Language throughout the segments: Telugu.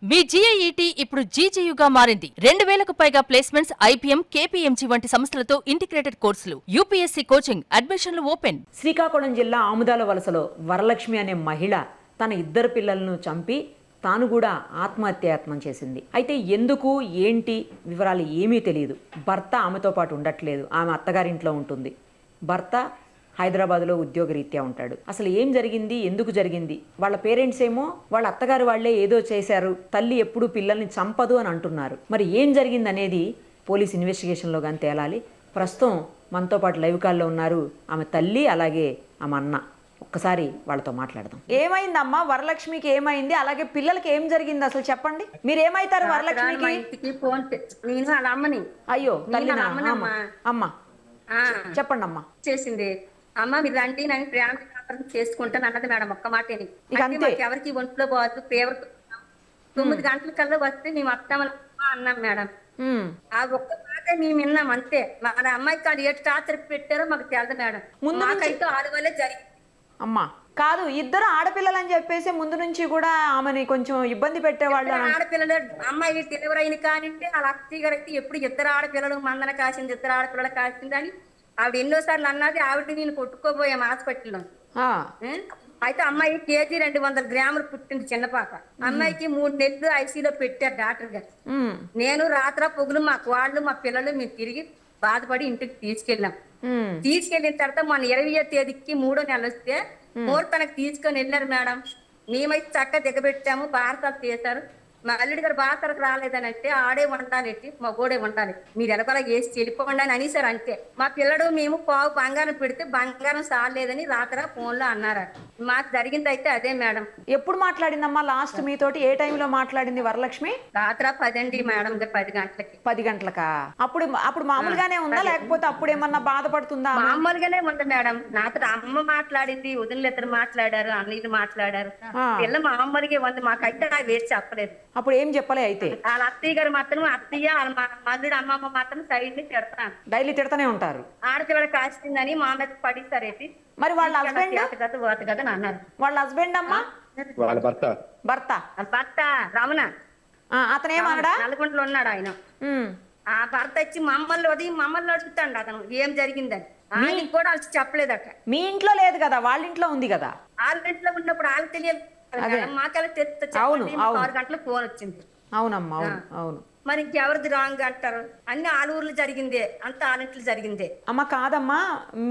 మీ జీఐఈటీ ఇప్పుడు జీజీయూగా మారింది. 2000కు పైగా ప్లేస్మెంట్స్, ఐపీఎం, కేపీఎంజీ వంటి సంస్థలతో ఇంటిగ్రేటెడ్ కోర్సులు, యూపీఎస్సీ కోచింగ్, అడ్మిషన్లు ఓపెన్. శ్రీకాకుళం జిల్లా ఆముదాల వలసలో వరలక్ష్మి అనే మహిళ తన ఇద్దరు పిల్లలను చంపి తాను కూడా ఆత్మహత్యాయత్నం చేసింది. అయితే ఎందుకు ఏంటి వివరాలు ఏమీ తెలియదు. భర్త ఆమెతో పాటు ఉండట్లేదు, ఆమె అత్తగారింట్లో ఉంటుంది. భర్త హైదరాబాద్లో ఉద్యోగరీత్యా ఉంటాడు. అసలు ఏం జరిగింది, ఎందుకు జరిగింది? వాళ్ళ పేరెంట్స్ ఏమో వాళ్ళ అత్తగారు వాళ్లే ఏదో చేశారు, తల్లి ఎప్పుడు పిల్లల్ని చంపదు అని అంటున్నారు. మరి ఏం జరిగింది అనేది పోలీస్ ఇన్వెస్టిగేషన్లో కానీ తేలాలి. ప్రస్తుతం మనతో పాటు లైవ్ కాల్లో ఉన్నారు ఆమె తల్లి, అలాగే ఆమె అన్న. ఒక్కసారి వాళ్ళతో మాట్లాడదాం. ఏమైందమ్మా వరలక్ష్మికి? ఏమైంది? అలాగే పిల్లలకి ఏం జరిగింది అసలు చెప్పండి. మీరు ఏమైతారు వరలక్ష్మికి? అయ్యో తల్లి అమ్మ చెప్పండి అమ్మా. చేసింది అమ్మ మీరు రండి, నేను ప్రేమ చేసుకుంటాను అన్నది మేడం. ఒక్క మాటేని ఎవరికి ఒంట్లో పోదు, ఫీవర్ 9 గంటల కల్లా వస్తే మేము వస్తామని అన్నాం మేడం. ఆ ఒక్క మాట మేము విన్నాం అంతే. మన అమ్మాయికి కాదు ఏ టార్చర్ పెట్టారో మాకు తెలదు మేడం. మాకైతే 6 వల్లే జరిగింది. అమ్మా కాదు, ఇద్దరు ఆడపిల్లలు అని చెప్పేసి ముందు నుంచి కూడా ఆమెని కొంచెం ఇబ్బంది పెట్టేవాళ్ళు. ఆడపిల్లలు అమ్మాయి డెలివరీ అయిన కానింటే వాళ్ళ అత్తయ్య గారు అయితే ఎప్పుడు ఇద్దరు ఆడపిల్లలు మందన కాసింది, ఇద్దరు ఆడపిల్లలు కాసింది అని ఆవిడ ఎన్నోసార్లు అన్నది. ఆవిడ నేను కొట్టుకోబోయాం హాస్పిటల్లో. అయితే అమ్మాయి కేజీ 200 గ్రాములు పుట్టింది చిన్నపాప. అమ్మాయికి 3 నెలలు ఐసీలో పెట్టారు డాక్టర్ గారు. నేను రాత్ర పొగులు మా వాళ్ళు మా పిల్లలు మేము తిరిగి బాధపడి ఇంటికి తీసుకెళ్ళాం. తీసుకెళ్ళిన తర్వాత మన 20వ తేదీకి 3వ నెల వస్తే ముహూర్తానికి తీసుకొని వెళ్ళారు మేడం. మేమైతే చక్కగా దిగబెట్టాము, భారతాలు చేశారు. మా అల్లుడి గారు భారతకు రాలేదని అంటే ఆడే వండాలి, మగోడే వండాలి, మీరు ఎలకలా వేసి చెడిపోండి అని అనేసారు అంతే. మా పిల్లడు మేము పావు బంగారం పెడితే బంగారం సాలేదని రాత్ర ఫోన్లో అన్నారు. మాకు జరిగింది అయితే అదే మేడం. ఎప్పుడు మాట్లాడిందమ్మా లాస్ట్ మీతోటి? ఏ టైంలో మాట్లాడింది వరలక్ష్మి? రాత్ర 10 మేడం, 10 గంటలకి. 10 గంటలకా? అప్పుడు మామూలుగానే ఉందా లేకపోతే అప్పుడు ఏమన్నా బాధపడుతుందా? మామూలుగానే ఉంది మేడం. నాతో అమ్మ మాట్లాడింది, వదినలు ఇద్దరు మాట్లాడారు, అన్నయ్యలు మాట్లాడారు. పిల్ల మామూలుగా ఉంది, మాకైతే నాకు వేసి చెప్పలేదు. అప్పుడు ఏం చెప్పలే? అయితే వాళ్ళ అత్తయ్య గారు మాత్రం, అత్తయ్య మల్లుడు అమ్మమ్మ మాత్రం సైడ్ ని తిడతాను, డైలీ తిడతానే ఉంటారు. ఆడపిల్లడ కాస్తుందని మా మీద పడిస్తారేంటి. మరి వాళ్ళ హస్బెండ్? కదా అన్నారు. వాళ్ళ హస్బెండ్ అమ్మా? వాళ్ళ భర్త భర్త రమణ. అతను ఏమన్నాడా? నల్గొండలో ఉన్నాడు ఆయన. ఆ భర్త వచ్చి మమ్మల్ని అడుగుతాడు అతను ఏం జరిగిందని. ఆయనకి కూడా వాళ్ళు చెప్పలేదట. మీ ఇంట్లో లేదు కదా, వాళ్ళ ఇంట్లో ఉంది కదా. వాళ్ళ ఇంట్లో ఉన్నప్పుడు వాళ్ళకి తెలియదు. మాకెలా తెలుస్తుంది? 6 గంటలకు ఫోన్ వచ్చింది. అవునమ్మా, అవును. మరి ఇంకెవరిది రాంగ్ అంటారు? అన్ని ఆలూరులో జరిగిందే, అంత ఆలింట్లో జరిగిందే. అమ్మ కాదమ్మా,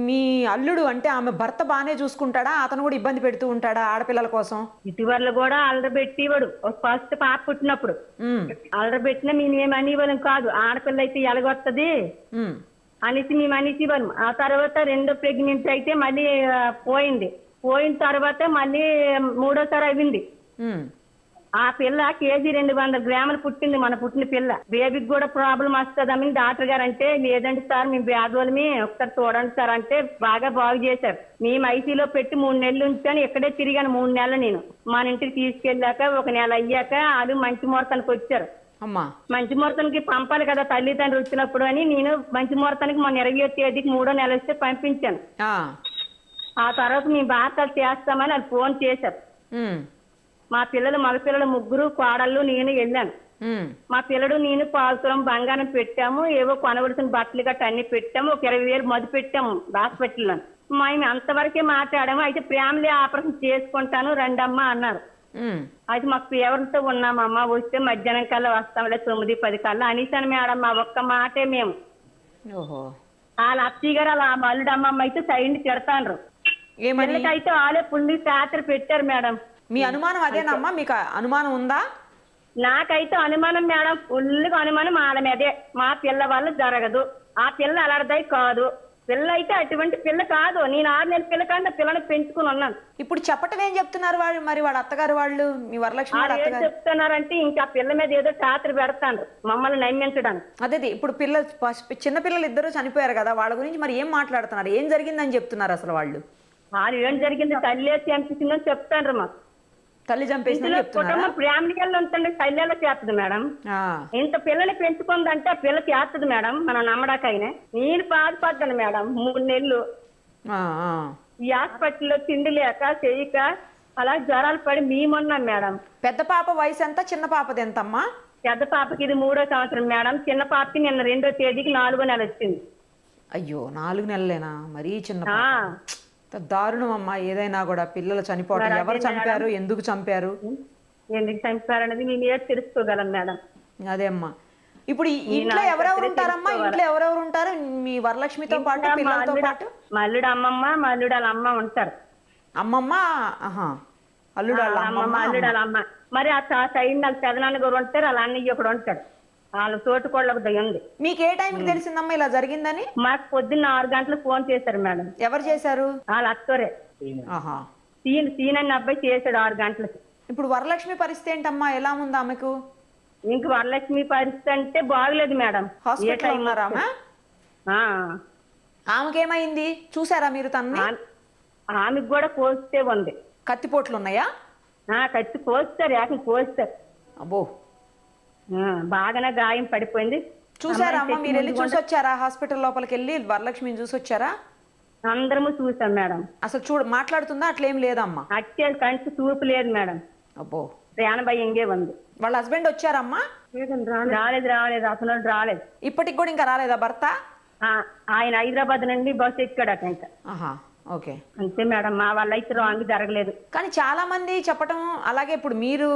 మీ అల్లుడు అంటే ఆమె భర్త బానే చూసుకుంటాడా? అతను కూడా ఇబ్బంది పెడుతూ ఉంటాడా ఆడపిల్లల కోసం? ఇటీవల కూడా అల్లరి పెట్టివాడు. ఫస్ట్ పాప పుట్టినప్పుడు అల్లరి పెట్టినా మేము అనేవాళ్ళం కాదు. ఆడపిల్ల అయితే ఎలాగొస్తుంది అనేసి మేము అనేసివాళ్ళం. ఆ తర్వాత 2వ ప్రెగ్నెన్సీ అయితే మళ్ళీ పోయిన తర్వాత మళ్ళీ 3వసారి అయింది. ఆ పిల్ల కేజీ 200 గ్రాములు పుట్టింది, మన పుట్టిన పిల్ల. బేబీకి కూడా ప్రాబ్లం వస్తుందని డాక్టర్ గారు అంటే, లేదండి సార్ మేము పేదవాళ్ళమి, ఒకసారి చూడండి సార్ అంటే బాగా బాగు చేశారు. మేము ఐసీలో పెట్టి 3 నెలలు ఉంచాను. ఇక్కడే తిరిగాను 3 నెలలు. నేను మన ఇంటికి తీసుకెళ్ళాక 1 నెల అయ్యాక వాళ్ళు మంచి ముహూర్తానికి వచ్చారు. మంచి ముహూర్తానికి పంపాలి కదా తల్లిదండ్రులు వచ్చినప్పుడు అని నేను మంచి ముహూర్తానికి మన 20వ తేదీకి 3వ నెల వస్తే పంపించాను. ఆ తర్వాత మేము భారతాలు చేస్తామని వాళ్ళు ఫోన్ చేశారు. మా పిల్లలు మగపిల్లలు 3 కోడళ్ళు నేను వెళ్ళాను. మా పిల్లడు నేను పాల్తులం బంగారం పెట్టాము, ఏవో కొనవలసిన బట్టలు గట్ట అన్ని పెట్టాము, ఒక 20,000 మధు పెట్టాము హాస్పిటల్లో. మేము అంతవరకే మాట్లాడాము. అయితే ఫ్యామిలీ ఆపరేషన్ చేసుకుంటాను రండమ్మా అన్నారు. అయితే మాకు ఫీవర్తో ఉన్నామమ్మా, వస్తే మధ్యాహ్నం కల్లా వస్తాంలే 9-10 కల్లా అనేసాను మేడం. మా ఒక్క మాటే మేము. వాళ్ళ అత్తయ్య గారు వాళ్ళ మల్లుడు అమ్మమ్మ అయితే సైడ్ తిడతాండ్రు. అయితే వాళ్ళే పుల్లి శాస్త్ర పెట్టారు మేడం. మీ అనుమానం అదేనమ్మా? మీకు అనుమానం ఉందా? నాకైతే అనుమానం మేడం, ఫుల్గా అనుమానం వాళ్ళ మీదే. మా పిల్ల వల్ల జరగదు, ఆ పిల్ల అలర్దాయి కాదు. పిల్ల అయితే అటువంటి పిల్ల కాదు. నేను 6 నెలల పిల్ల కాదు, పిల్లని పెంచుకుని ఉన్నాను. ఇప్పుడు చెప్పటం ఏం చెప్తున్నారు వాళ్ళు? మరి వాళ్ళ అత్తగారు వాళ్ళు, మీ వరలక్ష్మి ఏం చెప్తున్నారంటే ఇంకా పిల్ల మీద ఏదో శాస్త్ర పెడతాను మమ్మల్ని నమ్మించడానికి. అదే ఇప్పుడు చిన్న పిల్లలు ఇద్దరు చనిపోయారు కదా, వాళ్ళ గురించి మరి ఏం మాట్లాడుతున్నారు? ఏం జరిగిందని చెప్తున్నారు అసలు వాళ్ళు? ఏం జరిగింది? తల్లి చంపించిందని చెప్తాండ్రు. మాకు తల్లి చంపేసిందని చెప్తున్నారు. కుటుంబం ఫ్యామిలీలో ఉంటుంది, తల్లిలో చేస్తుంది మేడం. ఇంత పిల్లని పెంచుకుందంటే ఆ పిల్ల చేస్తుంది మేడం, మనం నమ్మడాకైనా. నేను బాధపడ్డాను మేడం 3 నెలలు. ఈ హాస్పిటల్లో తిండి లేక చేయక అలా జ్వరాలు పడి మేమున్నాం మేడం. పెద్ద పాప వయసు ఎంత, చిన్న పాపది ఎంతమ్మా? పెద్ద పాపకి ఇది 3వ సంవత్సరం మేడం. చిన్న పాపకి నిన్న 2వ తేదీకి 4వ నెల వచ్చింది. అయ్యో 4 నెలలేనా? మరీ చిన్న ఆ, పాప. ఎంత దారుణం అమ్మా. ఏదైనా కూడా పిల్లలు చనిపోవడం, మరి ఎవరు అదే చంపారు, ఎందుకు చంపారు? ఎందుకు చంపారనేది మేము ఏది తెలుసుకోగలం మేడం. అదే అమ్మా. ఇప్పుడు ఈ ఇంట్లో ఎవరెవరు ఉంటారమ్మా? ఇంట్లో ఎవరెవరు ఉంటారు మీ వరలక్ష్మితో పాటు, పిల్లలతో పాటు? మల్లుడు అమ్మమ్మ, మల్లుడు వాళ్ళ అమ్మ ఉంటారు. అమ్మమ్మ, ఆహా, అల్లుడు వాళ్ళ అమ్మమ్మ, అల్లుడు వాళ్ళ అమ్మ. మరి ఆ సైడ్ వాళ్ళ పెదనాన్న గారు ఉంటారు, వాళ్ళ అన్నయ్య ఒకడు ఉంటాడు. వాళ్ళ తోటికోళ్ళకు దయ ఉంది. మీకు ఏ టైంకి తెలిసిందమ్మా ఇలా జరిగిందని? మాకు పొద్దున్న 6 గంటలకు ఫోన్ చేశారు మేడం. ఎవరు చేశారు? వాళ్ళ అత్తోరే ఆహా. సీన్ అన్న అబ్బాయి చేశాడు 6 గంటలకి. ఇప్పుడు వరలక్ష్మి పరిస్థితి ఏంటమ్మా? ఎలా ఉంది ఆమెకు? ఇంక వరలక్ష్మి పరిస్థితి అంటే బాగలేదు మేడం. హాస్పిటల్ ఉన్నారా ఆమె? ఆ, ఆమెకేమైంది చూసారా మీరు తన్ని? ఆమెకు కూడా కోస్తే ఉంది. కత్తిపోట్లు ఉన్నాయా? కత్తి కోస్తారు, ఏకం కోస్తారు. అబ్బో. బాగానే గాయం పడిపోయింది. చూసారా అమ్మ? మీరు వెళ్ళి చూసి వచ్చారా? హాస్పిటల్ లోపలికి వెళ్ళి వరలక్ష్మిని చూసి వచ్చారా? అందరము చూసాం మేడం. అసలు మాట్లాడుతుందా? అట్లేం లేదమ్మా. అట్టే కంటి చూపు లేదు మేడం. అబ్బో. ప్రాణభయం ఇంగే ఉంది. వాళ్ళ హస్బెండ్ వచ్చారమ్మా? రాలేదు అసలు రాలేదు. ఇప్పటికి కూడా ఇంకా రాలేదా భర్త? ఆయన హైదరాబాద్ నుండి బస్సు ఎక్కాడట ఇంకా. ఆహా, ఓకే. అంతే మేడం. మా వాళ్ళ అయితే రాంగ్ జరగలేదు. కానీ చాలా మంది చెప్పటం, అలాగే ఇప్పుడు మీరు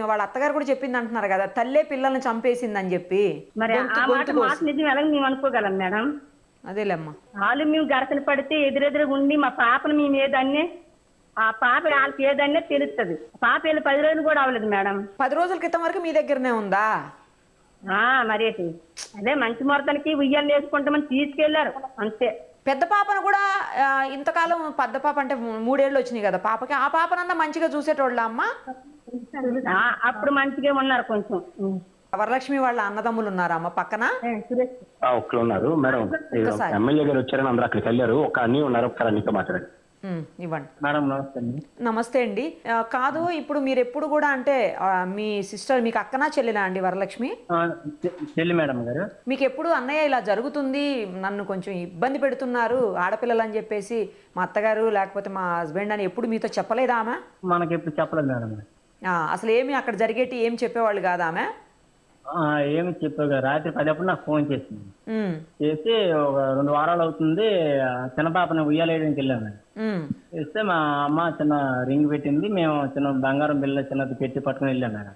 వాళ్ళ అత్తగారు కూడా చెప్పింది అంటున్నారు కదా, తల్లే పిల్లల్ని చంపేసిందని చెప్పి. మరి ఆ మాట నిజం ఎలా మేము అనుకోగలం మేడం? అదేలేమ్మా. వాళ్ళు మేము గరకలు పడితే ఎదురెదురుగా ఉండి మా పాపను మేము ఏదన్నే, ఆ పాప వాళ్ళకి ఏదన్నే తెలుస్తుంది. పాప వెళ్ళి 10 రోజులు కూడా అవ్వలేదు మేడం. 10 రోజుల క్రితం వరకు మీ దగ్గరనే ఉందా? మరేటి అదే మంచి ముహూర్తానికి ఉయ్యాలు వేసుకుంటామని తీసుకెళ్లారు అంతే. పెద్ద పాపను కూడా ఇంతకాలం, పెద్ద పాప అంటే 3 ఏళ్ళు వచ్చినాయి కదా పాపకి, ఆ పాపనన్నా మంచిగా చూసేటోళ్ళ అమ్మ? అప్పుడు మంచిగా ఉన్నారు కొంచెం. వరలక్ష్మి వాళ్ళ అన్నదమ్ములు ఉన్నారా అమ్మ పక్కన? ఒక్కరు ఉన్నారు మేడం. ఎమ్మెల్యే గారు వచ్చారని అందరూ అక్కడికి వెళ్ళారు. ఒక అన్నీ ఉన్నారు, ఒకసారి అన్నితో మాట్లాడండి. ఇవ్వండి మేడం. నమస్తే అండి. నమస్తే అండి. కాదు, ఇప్పుడు మీరు ఎప్పుడు కూడా అంటే మీ సిస్టర్, మీకు అక్కనా చెల్లెలా అండి వరలక్ష్మి? చెల్లి మేడం గారు. మీకు ఎప్పుడు అన్నయ్య ఇలా జరుగుతుంది, నన్ను కొంచెం ఇబ్బంది పెడుతున్నారు ఆడపిల్లలు అని చెప్పేసి మా అత్తగారు లేకపోతే మా హస్బెండ్ అని ఎప్పుడు మీతో చెప్పలేదా ఆమె? మనకి ఎప్పుడు చెప్పలేదు మేడం. అసలు ఏమి అక్కడ జరిగేటి ఏం చెప్పేవాళ్ళు కాదా ఆమె? ఏమి చెప్పారు. రాత్రి 10 అప్పుడు నాకు ఫోన్ చేసింది. చేసి ఒక 2 వారాలు అవుతుంది, చిన్న పాపని ఉయ్యాలేయడానికి వెళ్ళాను. చేస్తే మా అమ్మ చిన్న రింగ్ పెట్టింది, మేము చిన్న బంగారం బిల్ల చిన్నది పెట్టి పట్టుకుని వెళ్ళాం మేడం.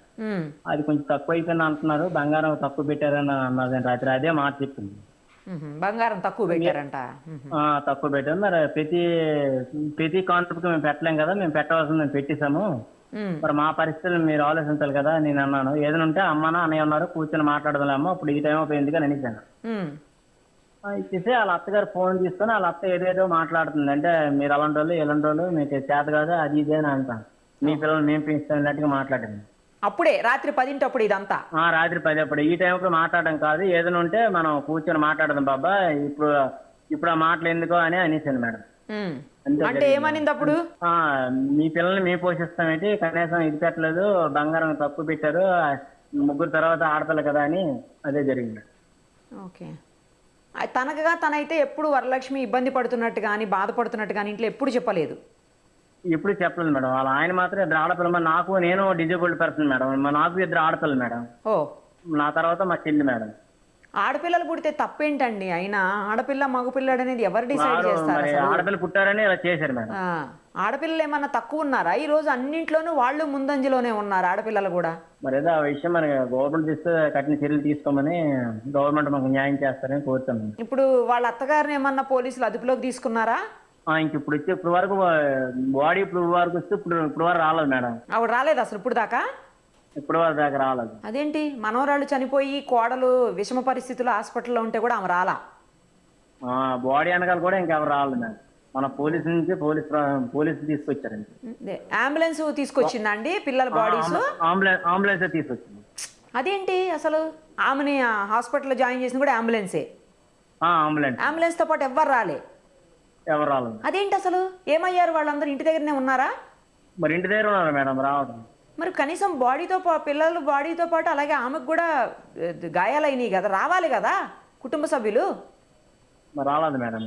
అది కొంచెం తక్కువ అయిపోయింది అంటున్నారు, బంగారం తక్కువ పెట్టారని అన్నది రాత్రి. అదే మాట చెప్పింది. బంగారం తక్కువ పెట్టారంట? తక్కువ పెట్టారు. మరి ప్రతి కాన్సెప్ట్ మేము పెట్టలేం కదా, మేము పెట్టవలసింది మేము పెట్టేశాము. మరి మా పరిస్థితులు మీరు ఆలోచించాలి కదా. నేను అన్నాను, ఏదైనా ఉంటే అమ్మనా అన్నయ్య ఉన్నారు, కూర్చొని మాట్లాడదామా, అప్పుడు ఈ టైం అయిపోయింది అని అనేసాను. ఇచ్చేసి వాళ్ళ అత్తగారు ఫోన్ తీసుకొని వాళ్ళ అత్త ఏదేదో మాట్లాడుతుంది. అంటే మీరు అలాంటి వాళ్ళు ఇలాంటి వాళ్ళు మీకు చేత కాదు అది ఇదే అని అంటాను. మీ పిల్లలు మేము పెంచుతాం ఇలాంటిగా మాట్లాడింది. అప్పుడే రాత్రి 10 అప్పుడు ఇదంతా? రాత్రి 10 అప్పుడు. ఈ టైం అప్పుడు మాట్లాడడం కాదు, ఏదైనా ఉంటే మనం కూర్చొని మాట్లాడదాం బాబా, ఇప్పుడు ఆ మాటలు ఎందుకో అని అనేసాను మేడం. అంటే ఏమనింది అప్పుడు? మీ పిల్లల్ని మేము పోషిస్తామేంటి, కనీసం ఇది పెట్టలేదు, బంగారం తక్కువ పెట్టారు, 3 తర్వాత ఆడపిల్ల కదా అని. అదే జరిగింది. ఓకే. తనైతే ఎప్పుడు వరలక్ష్మి ఇబ్బంది పడుతున్నట్టు కానీ బాధపడుతున్నట్టు కానీ ఇంట్లో ఎప్పుడు చెప్పలేదు? ఎప్పుడు చెప్పలేదు మేడం. వాళ్ళ ఆయన మాత్రం 2 ఆడపిల్ల. నేను డిజేబుల్డ్ పర్సన్ మేడం. నాకు 2 ఆడపిల్లలు మేడం. నా తర్వాత మా చెల్లి మేడం. ఆడపిల్లలు పుడితే తప్పేంటండి? అయినా ఆడపిల్ల మగపిల్లడు అనేది ఎవరు డిసైడ్ చేస్తారు? ఆడపిల్ల పుట్టారని ఇలా చేశారు మేడం. ఆడపిల్లలు ఏమన్నా తక్కువ ఉన్నారా? ఈ రోజు అన్నింట్లోనూ వాళ్ళు ముందంజలోనే ఉన్నారు ఆడపిల్లలు కూడా. మరి ఏదో ఆ విషయం మన గవర్నమెంట్ ఇస్తే కఠిన చర్యలు తీసుకోమని, గవర్నమెంట్ మాకు న్యాయం చేస్తారని కోరుతాను. ఇప్పుడు వాళ్ళ అత్తగారిని ఏమన్నా పోలీసులు అదుపులోకి తీసుకున్నారా? ఇప్పుడు వచ్చి ఇప్పుడు వరకు బాడీ ఇప్పుడు వరకు వస్తే ఇప్పుడు వరకు రాలేదు మేడం. ఆవిడ రాలేదు అసలు ఇప్పుడు దాకా? ఇప్పుడు వరకు దాకా రాలేదు. అదేంటి, మనవరాళ్ళు చనిపోయి కోడలు విషమ పరిస్థితుల్లో హాస్పిటల్లో ఉంటే కూడా ఆమె రాలా? బాడీ వెనకాల కూడా ఇంకెవరు రాలేదు మేడం. మన పోలీసు నుంచి పోలీసు తీసుకొచ్చారండి. అంబులెన్స్ తీసుకొచ్చిందా అండి పిల్లల బాడీస్? అంబులెన్స్ తీసుకొచ్చింది. అదేంటి అసలు? ఆమెని హాస్పిటల్లో జాయిన్ చేసింది కూడా అంబులెన్సే? అంబులెన్స్ తో పాటు ఎవరు రాలే? ఎవరు రాలేదు. అదేంటి అసలు? ఏమయ్యారు వాళ్ళందరూ? ఇంటి దగ్గరనే ఉన్నారా? మరి ఇంటి దగ్గర ఉన్నారు మేడం, రావడం. మరి కనీసం పిల్లలు బాడీతో పాటు అలాగే ఆమెకు కూడా గాయాలైనాయి కదా, రావాలి కదా కుటుంబ సభ్యులు? మరి రాలేదు మేడం.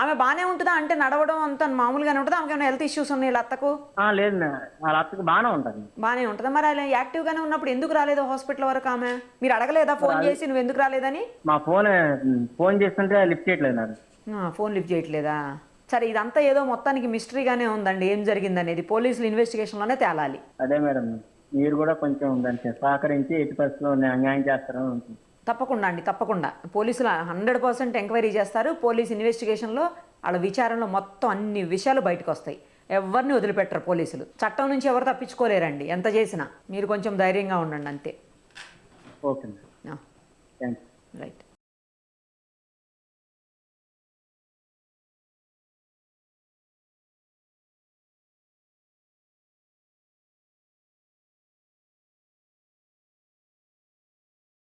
ఆమె బాగానే ఉంటుందా అంటే నడవడం అంత మామూలుగానే ఉంటుందా? ఆమెకి ఏమైనా హెల్త్ ఇష్యూస్ ఉన్నాయి వీళ్ళ అత్తకు? లేదు వాళ్ళ అత్తకి బాగానే ఉంటుంది. బాగానే ఉంటుందా? మరి అలా యాక్టివ్గానే ఉన్నప్పుడు ఎందుకు రాలేదు హాస్పిటల్ వరకు ఆమె? మీరు అడగలేదా ఫోన్ చేసి నువ్వు ఎందుకు రాలేదని? మా ఫోన్ చేస్తుంటే లిఫ్ట్ చేయట్లేదు నాకు. ఫోన్ లిఫ్ట్ చేయట్లేదా? సరే, ఇదంతా ఏదో మొత్తానికి మిస్టరీగానే ఉందండి. ఏం జరిగిందనేది పోలీసులు ఇన్వెస్టిగేషన్లోనే తేలాలి. అదే మేడం, మీరు కూడా కొంచెం దానికి సహకరించి ఎట్టి పరిస్థితుల్లో న్యాయం చేస్తారని ఉంటుంది. తప్పకుండా అండి, తప్పకుండా. పోలీసులు 100% ఎంక్వైరీ చేస్తారు. పోలీస్ ఇన్వెస్టిగేషన్లో వాళ్ళ విచారణలో మొత్తం అన్ని విషయాలు బయటకు వస్తాయి. ఎవరిని వదిలిపెట్టరు పోలీసులు. చట్టం నుంచి ఎవరు తప్పించుకోలేరండి ఎంత చేసినా. మీరు కొంచెం ధైర్యంగా ఉండండి అంతే. Okay madam, thank you. Right.